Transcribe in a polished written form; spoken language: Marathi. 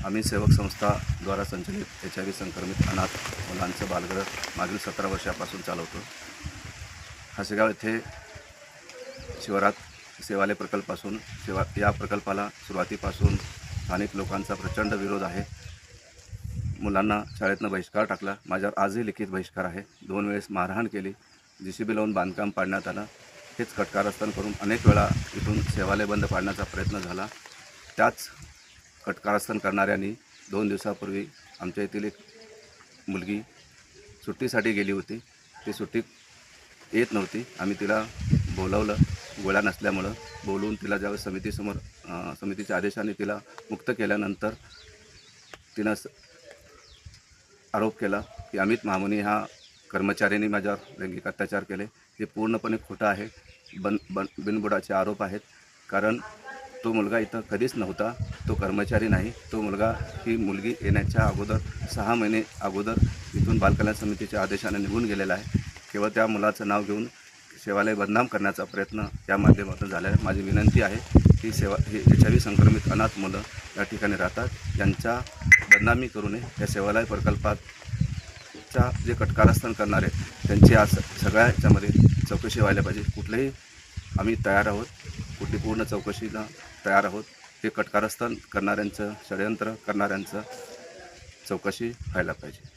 आम्ही सेवक संस्थाद्वारा संचलित HIV संक्रमित अनाथ मुलांचं बालगृह मागील 17 वर्षापासून चालवतो. हसेगाव येथे शिवारात सेवालय प्रकल्पासून या प्रकल्पाला सुरुवातीपासून स्थानिक लोकांचा प्रचंड विरोध आहे. मुलांना शाळेतनं बहिष्कार टाकला. माझ्यावर आजही लिखित बहिष्कार आहे. 2 वेळेस मारहाण केली. JCB लावून बांधकाम पाडण्यात आलं. हेच कटकारस्थान करून अनेक वेळा इथून सेवालय बंद पाडण्याचा प्रयत्न झाला. त्याच कटकारस्थान करणाऱ्यांनी 2 दिवसापूर्वी आमच्या येथील एक मुलगी सुट्टीसाठी गेली होती. ती सुट्टीत येत नव्हती. आम्ही तिला बोलावलं. गोळ्या नसल्यामुळं बोलवून तिला ज्यावेळेस समितीच्या आदेशाने तिला मुक्त केल्यानंतर तिनं आरोप केला की अमित मामुनी हा कर्मचाऱ्यांनी माझ्यावर लैंगिक अत्याचार केले. हे पूर्णपणे खोटं आहे. बिनबुडाचे आरोप आहेत. कारण तो मुलगा इथं कधीच नव्हता. तो कर्मचारी नाही. तो मुलगा ही मुलगी येण्याच्या अगोदर 6 महिने अगोदर इथून बालकल्याण समितीच्या आदेशाने निघून गेलेला आहे. केवळ त्या मुलाचं नाव घेऊन सेवालय बदनाम करण्याचा प्रयत्न या माध्यमातून झाला आहे. माझी विनंती आहे की हे HIV संक्रमित अनाथ मुलं या ठिकाणी राहतात. यांच्या बदनामी करू नये. या सेवालय प्रकल्पाच्या जे कटकारस्थान करणारे त्यांची आज सगळ्या याच्यामध्ये चौकशी व्हायला पाहिजे. कुठलेही आम्ही तयार आहोत. कुठली पूर्ण चौकशीला तयार आहोत. हे कटकारस्थान करणाऱ्यांचं, षडयंत्र करणाऱ्यांचं चौकशी व्हायला पाहिजे.